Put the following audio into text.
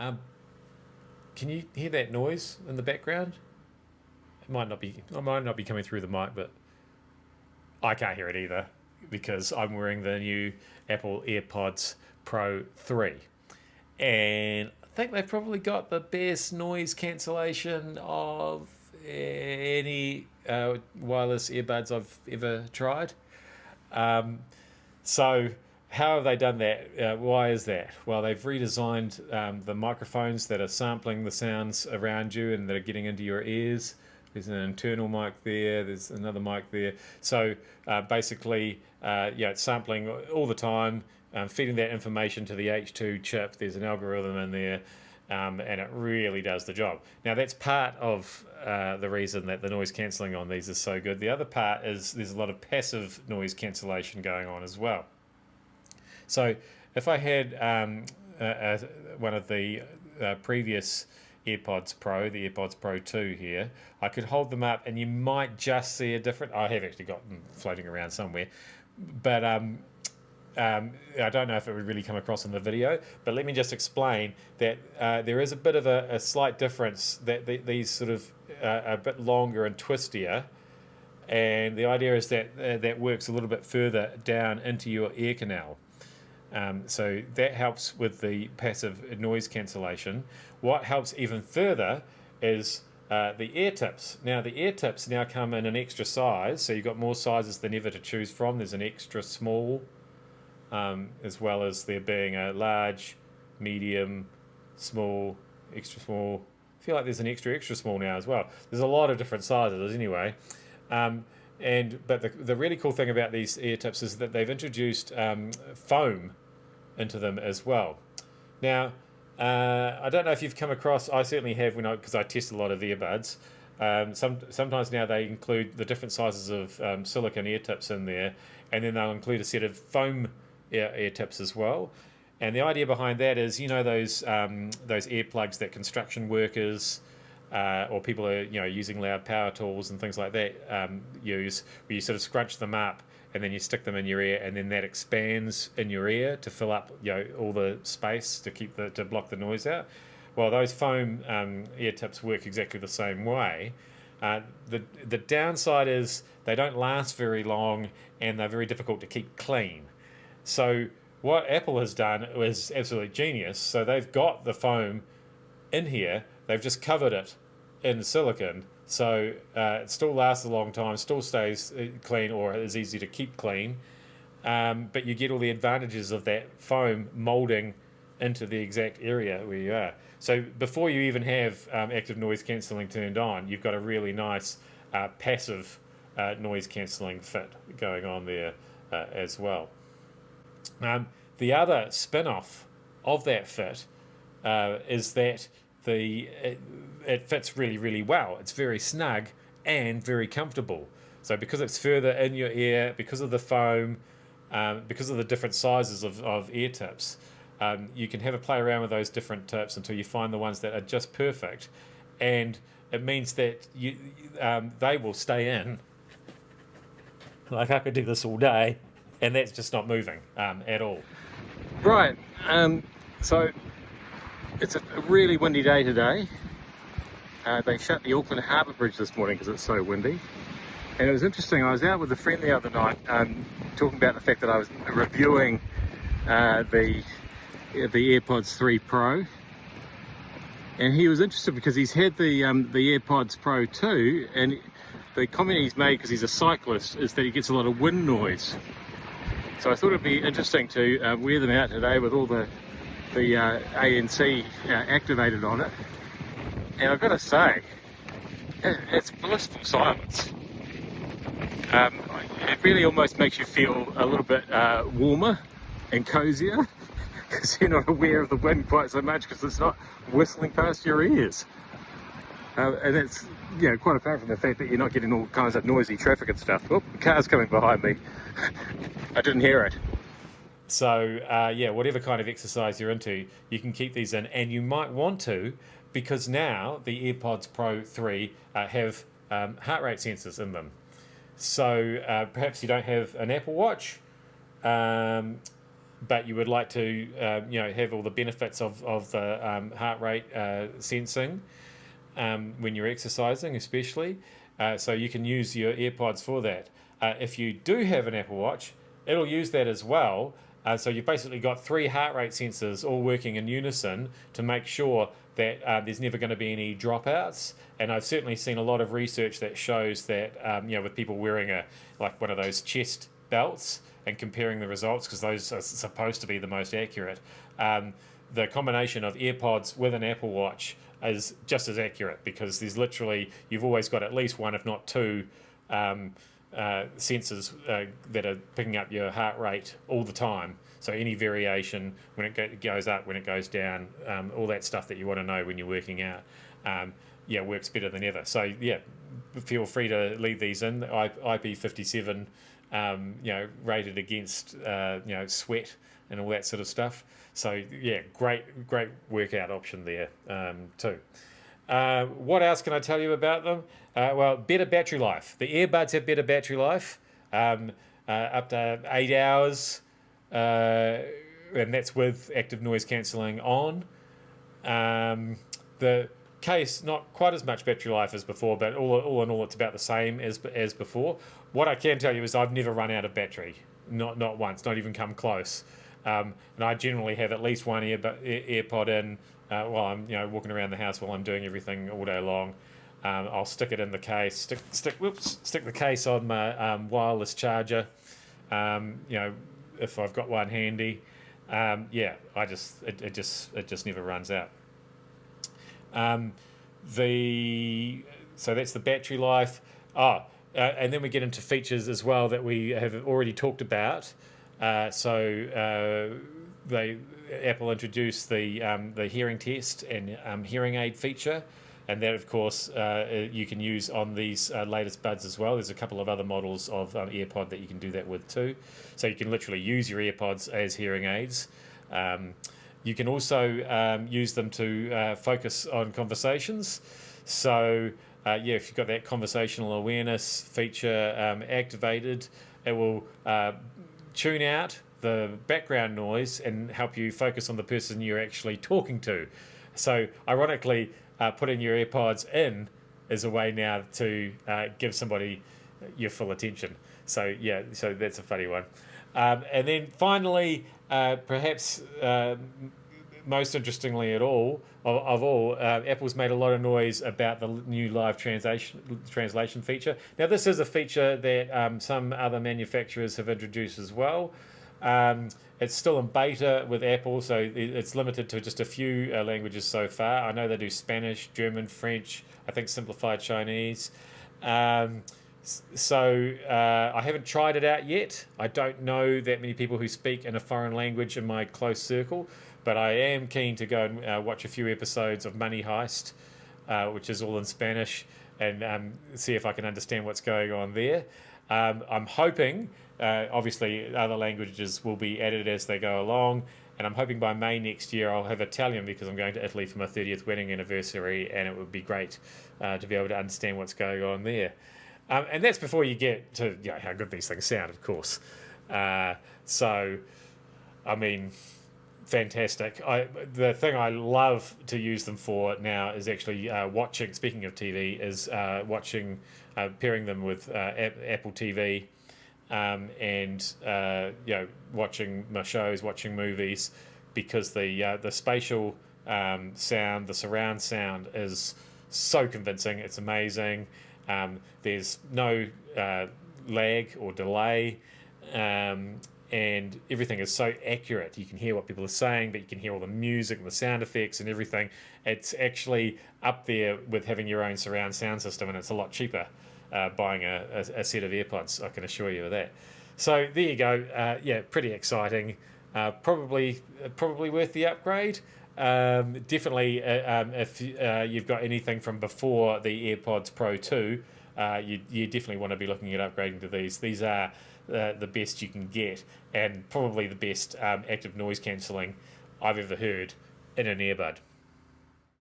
Um, can you hear that noise in the background? It might not be coming through the mic, but I can't hear it either because I'm wearing the new Apple AirPods Pro 3. And I think they've probably got the best noise cancellation of any wireless earbuds I've ever tried. Um, so, how have they done that? Why is that? Well, they've redesigned the microphones that are sampling the sounds around you and that are getting into your ears. There's an internal mic there. There's another mic there. So basically, yeah, it's sampling all the time, feeding that information to the H2 chip. There's an algorithm in there, and it really does the job. Now, that's part of the reason that the noise cancelling on these is so good. The other part is there's a lot of passive noise cancellation going on as well. So if I had one of the previous AirPods Pro, the AirPods Pro 2 here, I could hold them up and you might just see a different. I have actually got them floating around somewhere, but I don't know if it would really come across in the video, but let me just explain that there is a bit of a slight difference that these sort of are a bit longer and twistier. And the idea is that that works a little bit further down into your ear canal. So that helps with the passive noise cancellation. What helps even further is the ear tips. Now, the ear tips now come in an extra size, so you've got more sizes than ever to choose from. There's an extra small, as well as there being a large, medium, small, extra small. I feel like there's an extra small now as well. There's a lot of different sizes anyway. Um, but the really cool thing about these ear tips is that they've introduced foam into them as well. Now, I don't know if you've come across. I certainly have because I test a lot of earbuds. Sometimes now they include the different sizes of silicone ear tips in there, and then they'll include a set of foam ear tips as well. And the idea behind that is, those earplugs that construction workers or people are using loud power tools and things like that use, where you sort of scrunch them up and then you stick them in your ear, and then that expands in your ear to fill up all the space to block the noise out. Well, those foam ear tips work exactly the same way. The downside is they don't last very long and they're very difficult to keep clean. So what Apple has done was absolutely genius. So they've got the foam in here, they've just covered it in silicon, so it still lasts a long time, still stays clean or is easy to keep clean, but you get all the advantages of that foam molding into the exact area where you are. So before you even have active noise cancelling turned on, you've got a really nice passive noise cancelling fit going on there as well. The other spin-off of that fit is that it fits really, really well. It's very snug and very comfortable. So because it's further in your ear, because of the foam, because of the different sizes of ear tips, you can have a play around with those different tips until you find the ones that are just perfect. And it means that they will stay in. Like I could do this all day, and that's just not moving at all. Right. So it's a really windy day today. They shut the Auckland Harbour Bridge this morning because it's so windy. And it was interesting, I was out with a friend the other night talking about the fact that I was reviewing the AirPods 3 Pro. And he was interested because he's had the AirPods Pro 2, and the comment he's made, because he's a cyclist, is that he gets a lot of wind noise. So I thought it'd be interesting to wear them out today with all the ANC activated on it. And I've got to say, it's blissful silence. It really almost makes you feel a little bit warmer and cozier because you're not aware of the wind quite so much because it's not whistling past your ears. And it's quite apart from the fact that you're not getting all kinds of noisy traffic and stuff. Oh, the car's coming behind me. I didn't hear it. So, whatever kind of exercise you're into, you can keep these in, and you might want to, because now the AirPods Pro 3 have heart rate sensors in them. So perhaps you don't have an Apple Watch, but you would like to have all the benefits of the heart rate sensing when you're exercising, especially. So you can use your AirPods for that. If you do have an Apple Watch, it'll use that as well. So you've basically got 3 heart rate sensors all working in unison to make sure that there's never going to be any dropouts. And I've certainly seen a lot of research that shows that with people wearing one of those chest belts and comparing the results, because those are supposed to be the most accurate. The combination of AirPods with an Apple Watch is just as accurate, because you've always got at least one, if not 2, sensors that are picking up your heart rate all the time. So any variation, when it goes up, when it goes down, all that stuff that you want to know when you're working out, works better than ever. So feel free to leave these in. IP57, rated against sweat and all that sort of stuff. So great workout option there too. What else can I tell you about them? Better battery life. The earbuds have better battery life, up to 8 hours, and that's with active noise cancelling on. The case, not quite as much battery life as before, but all in all, it's about the same as before. What I can tell you is I've never run out of battery, not once, not even come close. And I generally have at least one AirPod in while I'm walking around the house while I'm doing everything all day long. I'll stick it in the case, stick the case on my wireless charger. If I've got one handy. It just never runs out. So that's the battery life. And then we get into features as well that we have already talked about. Apple introduced the hearing test and hearing aid feature, and that, of course, you can use on these latest buds as well. There's a couple of other models of AirPod that you can do that with too. So you can literally use your AirPods as hearing aids. You can also use them to focus on conversations. So if you've got that conversational awareness feature activated, it will tune out the background noise and help you focus on the person you're actually talking to. So ironically, putting your AirPods in is a way now to give somebody your full attention. So that's a funny one. And then finally, perhaps most interestingly of all, Apple's made a lot of noise about the new live translation feature. Now, this is a feature that some other manufacturers have introduced as well. It's still in beta with Apple, so it's limited to just a few languages so far. I know they do Spanish, German, French, I think simplified Chinese. I haven't tried it out yet. I don't know that many people who speak in a foreign language in my close circle, but I am keen to go and watch a few episodes of Money Heist, which is all in Spanish, and see if I can understand what's going on there. I'm hoping, obviously, other languages will be added as they go along, and I'm hoping by May next year I'll have Italian, because I'm going to Italy for my 30th wedding anniversary, and it would be great to be able to understand what's going on there. And that's before you get to how good these things sound, of course. Fantastic. The thing I love to use them for now is actually watching. Speaking of TV, is watching, pairing them with Apple TV, and watching my shows, watching movies, because the spatial sound, the surround sound, is so convincing. It's amazing. There's no lag or delay. And everything is so accurate. You can hear what people are saying, but you can hear all the music and the sound effects and everything. It's actually up there with having your own surround sound system, and it's a lot cheaper buying a set of AirPods, I can assure you of that. So there you go. Pretty exciting. Probably worth the upgrade. Definitely, if you've got anything from before the AirPods Pro 2, you definitely want to be looking at upgrading to these. These are the best you can get, and probably the best active noise cancelling I've ever heard in an earbud.